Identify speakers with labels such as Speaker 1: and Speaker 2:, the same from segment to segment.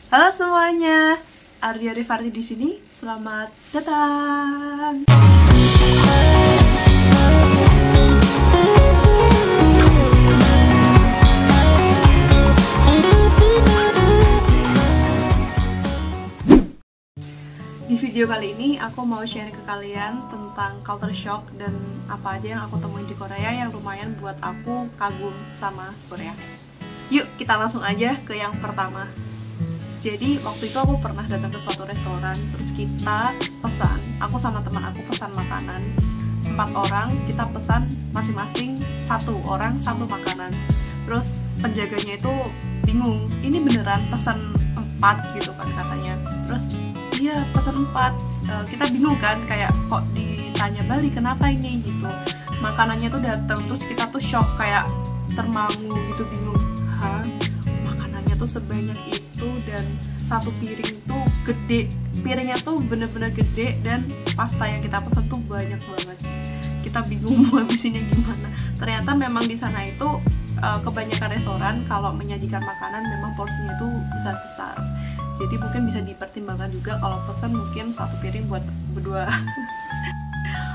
Speaker 1: Halo semuanya, Ardia Rifarti di sini. Selamat datang. Di video kali ini aku mau share ke kalian tentang culture shock dan apa aja yang aku temuin di Korea yang lumayan buat aku kagum sama Korea. Yuk kita langsung aja ke yang pertama. Jadi waktu itu aku pernah datang ke suatu restoran, terus kita pesan, aku sama teman aku pesan makanan 4 orang, kita pesan masing-masing 1 orang 1 makanan. Terus penjaganya itu bingung, ini beneran pesan 4 gitu kan katanya. Terus iya pesan 4, kita bingung kan, kayak kok ditanya balik kenapa ini gitu. Makanannya tuh datang, terus kita tuh shock, kayak termangu gitu, bingung. Hah? Makanannya tuh sebanyak itu dan 1 piring tuh gede, piringnya tuh bener-bener gede, dan pasta yang kita pesan tuh banyak banget. Kita bingung mau habisinnya gimana. Ternyata memang di sana itu kebanyakan restoran kalau menyajikan makanan memang porsinya tuh besar-besar. Jadi mungkin bisa dipertimbangkan juga kalau pesan mungkin 1 piring buat berdua.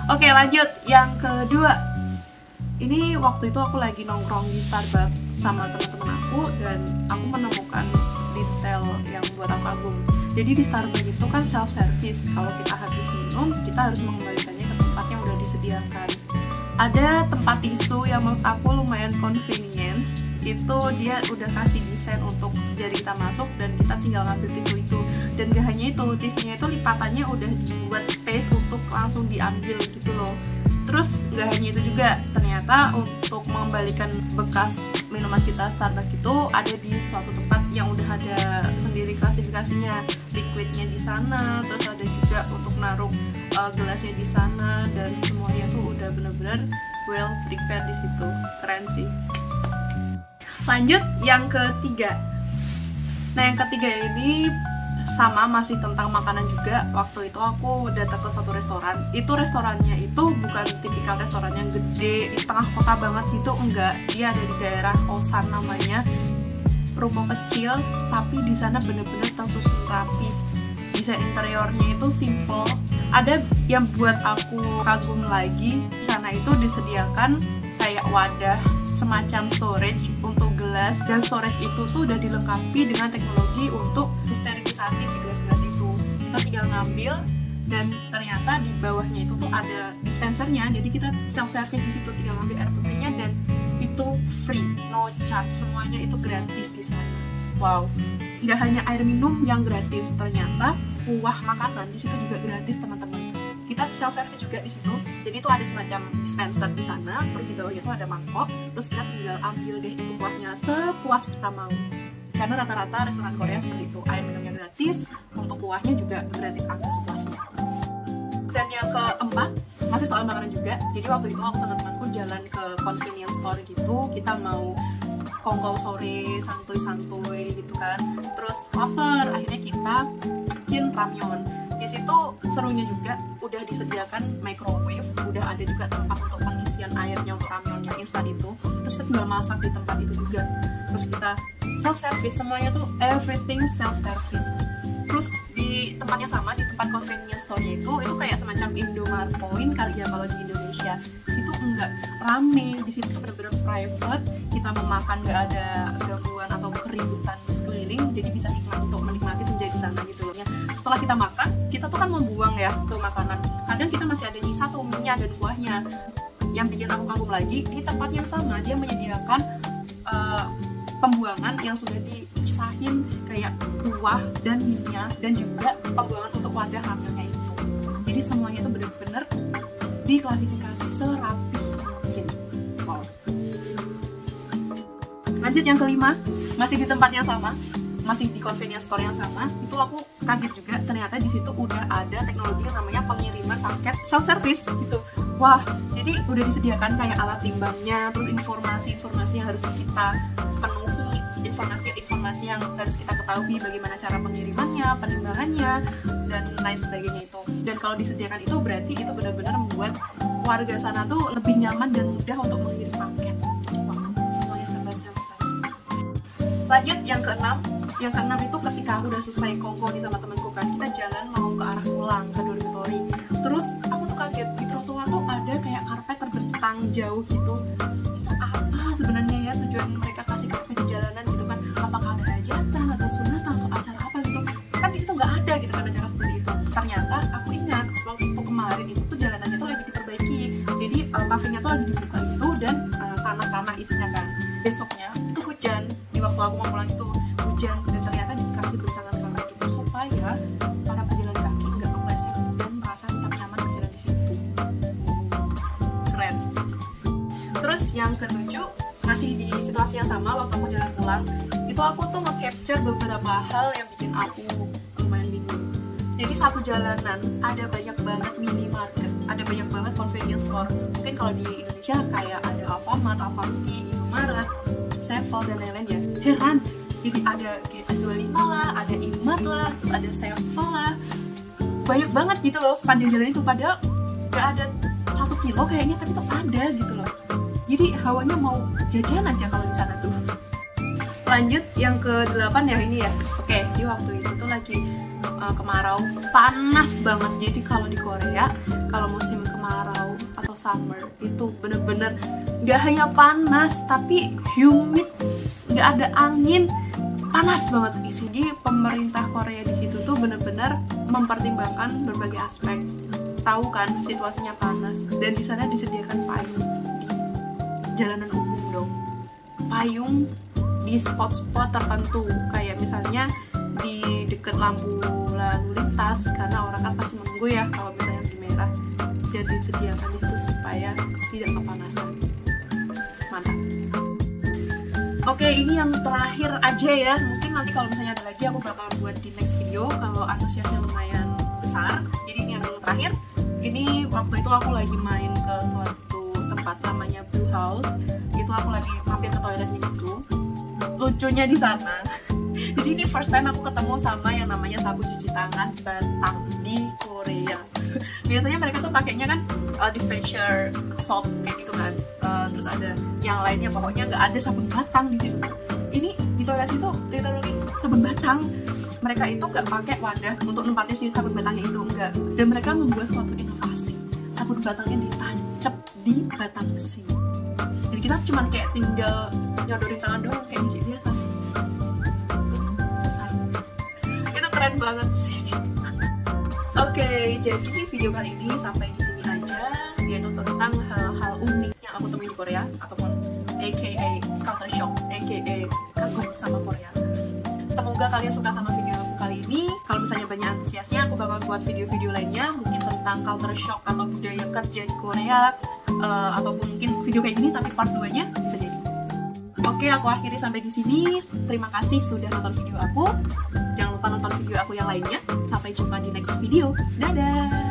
Speaker 1: Oke lanjut, yang kedua. Ini waktu itu aku lagi nongkrong di Starbucks sama teman-teman aku dan aku menemukan detail yang buat aku kagum. Jadi di Starbucks itu kan self service. Kalau kita habis minum, kita harus mengembalikannya ke tempat yang udah disediakan. Ada tempat tisu yang menurut aku lumayan convenience. Itu dia udah kasih desain untuk jari kita masuk dan kita tinggal ngambil tisu itu. Dan gak hanya itu, tisunya itu lipatannya udah dibuat space untuk langsung diambil gitu loh. Terus gak hanya itu juga, ternyata untuk mengembalikan bekas minuman kita Starbucks itu ada di suatu tempat yang udah ada sendiri klasifikasinya. Liquidnya di sana, terus ada juga untuk naruh gelasnya di sana, dan semuanya tuh udah bener-bener well prepared di situ. Keren sih. Lanjut yang ketiga. Nah yang ketiga ini sama, masih tentang makanan juga. Waktu itu aku datang ke suatu restoran. Itu restorannya itu bukan tipikal restoran yang gede di tengah kota banget gitu, enggak. Dia ada di daerah Osan namanya. Ruko kecil, tapi di sana bener-bener tersusun rapi. Desain interiornya itu simple. Ada yang buat aku kagum lagi, di sana itu disediakan kayak wadah semacam storage untuk gelas, dan storage itu tuh udah dilengkapi dengan teknologi untuk sterilisasi si gelas-gelas itu. Kita tinggal ngambil, dan ternyata di bawahnya itu tuh ada dispensernya, jadi kita self service di situ, tinggal ngambil air putihnya dan itu free, no charge, semuanya itu gratis di sana. Wow, nggak hanya air minum yang gratis, ternyata kuah makanan di situ juga gratis teman-teman. Kita self service juga di situ. Jadi itu ada semacam dispenser di sana, terus di bawahnya itu ada mangkok, terus kita tinggal ambil deh itu kuahnya sepuas kita mau. Karena rata-rata restoran Korea seperti itu, air minumnya gratis, untuk kuahnya juga gratis, ambil sepuasnya. Dan yang keempat, masih soal makanan juga. Jadi waktu itu aku sama temanku jalan ke convenience store gitu, kita mau kongkow sore, santuy-santuy gitu kan. Terus lapar, akhirnya kita bikin ramyeon. Di situ serunya juga udah disediakan microwave, udah ada juga tempat untuk pengisian airnya untuk ramyeon yang instan itu. Terus kita tinggal masak di tempat itu juga. Terus kita self service, semuanya tuh everything self service. Terus di tempatnya sama, di tempat convenience store-nya itu kayak semacam Indomaret Point kali ya kalau di Indonesia. Di situ enggak rame, di situ tuh bener-bener private. Kita mau makan nggak ada gangguan atau keributan sekeliling, jadi bisa nikmat untuk menikmati senja di sana gitu loh. Setelah kita makan, kita tuh kan mau buang ya tuh makanan. Kadang kita masih ada nyisa tuh minyak dan kuahnya. Yang bikin aku kagum lagi, di tempat yang sama dia menyediakan pembuangan yang sudah dipisahin kayak kuah dan minyak, dan juga pembuangan untuk wadah ramyeonnya itu. Jadi semuanya tuh bener-bener diklasifikasi serapi mungkin. Wow. Lanjut yang kelima, masih di tempat yang sama, masih di convenience store yang sama. Itu aku kaget juga, ternyata di situ udah ada teknologi yang namanya pengiriman paket self service gitu. Wah, jadi udah disediakan kayak alat timbangnya, terus informasi-informasi yang harus kita penuhi, informasi yang harus kita ketahui, bagaimana cara pengirimannya, penimbangannya, dan lain sebagainya itu. Dan kalau disediakan itu berarti itu benar-benar membuat warga sana tuh lebih nyaman dan mudah untuk mengirim paket. Wah, semuanya serba self service. Lanjut yang keenam, Yang keenam itu ketika aku udah selesai kongko nih sama temanku kan, kita jalan mau ke arah pulang ke dormitory. Terus aku tuh kaget, di trotoar tuh ada kayak karpet terbentang jauh gitu. Itu apa sebenarnya ya tujuan mereka kasih karpet di jalanan gitu kan? Apakah ada hajatan atau sunatan atau acara apa gitu? Kan di situ nggak ada gitu kan acara seperti itu. Ternyata aku ingat waktu kemarin itu tuh jalanannya tuh lagi diperbaiki. Jadi pavingnya tuh lagi dibuka itu dan tanah-tanah isinya kan. Besoknya itu hujan, di waktu aku mau pulang itu hujan, dan ternyata dikasih bentangan karpet itu supaya para pejalan kaki nggak kepleset dan merasa tetap nyaman berjalan di situ. Keren. Terus yang ketujuh, masih di situasi yang sama waktu aku jalan pulang, itu aku tuh nge-capture beberapa hal yang bikin aku lumayan bingung. Jadi satu jalanan ada banyak banget minimarket, ada banyak banget convenience store. Mungkin kalau di Indonesia kayak ada Alfamart, Alfamidi, Indomaret, Sevel dan lain-lain ya. Heran, jadi ada GS25 lah, ada Inmart lah, terus ada Sevel lah. Banyak banget gitu loh sepanjang jalan itu, padahal gak ada 1 kilo kayaknya, tapi tuh ada gitu loh. Jadi hawanya mau jajan aja kalau di sana tuh. Lanjut yang ke-8 ya ini ya. Oke, di waktu itu tuh lagi kemarau, panas banget. Jadi kalau di Korea, kalau musim kemarau atau summer itu bener-bener gak hanya panas, tapi humid, gak ada angin, panas banget isi. Jadi pemerintah Korea di situ tuh bener-bener mempertimbangkan berbagai aspek. Tahu kan situasinya panas, dan di sana disediakan payung di jalanan umum dong. Payung di spot-spot tertentu, kayak misalnya di deket lampu lalu lintas, karena orang kan pasti menunggu ya kalau misalnya lagi merah, dan disediakan di situ supaya tidak kepanasan. Mantap. Oke, ini yang terakhir aja ya. Mungkin nanti kalau misalnya ada lagi aku bakal buat di next video kalau antusiasnya lumayan besar. Jadi ini yang terakhir. Ini waktu itu aku lagi main ke suatu tempat namanya Blue House. Itu aku lagi mampir ke toiletnya gitu. Lucunya di sana. Jadi ini first time aku ketemu sama yang namanya sabun cuci tangan batang di Korea. Biasanya mereka tuh pakainya kan dispenser soap kayak gitu kan. Terus ada yang lainnya, pokoknya nggak ada sabun batang di situ. Ini di toilet itu literally sabun batang. Mereka itu nggak pakai wadah untuk nempatin si sabun batangnya itu, enggak. Dan mereka membuat suatu inovasi. Sabun batangnya ditancap di batang besi. Jadi kita cuma kayak tinggal nyodorin tangan doang kayak cuci biasa. Itu keren banget sih. Oke, jadi video kali ini sampai di sini aja, yaitu tentang hal-hal unik yang aku temui di Korea, ataupun aka culture shock, aka kagum sama Korea. Semoga kalian suka sama video aku kali ini. Kalau misalnya banyak antusiasnya, aku bakal buat video-video lainnya, mungkin tentang culture shock atau budaya kerja di Korea, ataupun mungkin video kayak gini tapi part 2-nya bisa jadi. Oke, aku akhiri sampai di sini. Terima kasih sudah nonton video aku. Jangan lupa nonton video aku yang lainnya. Sampai jumpa di next video. Dadah!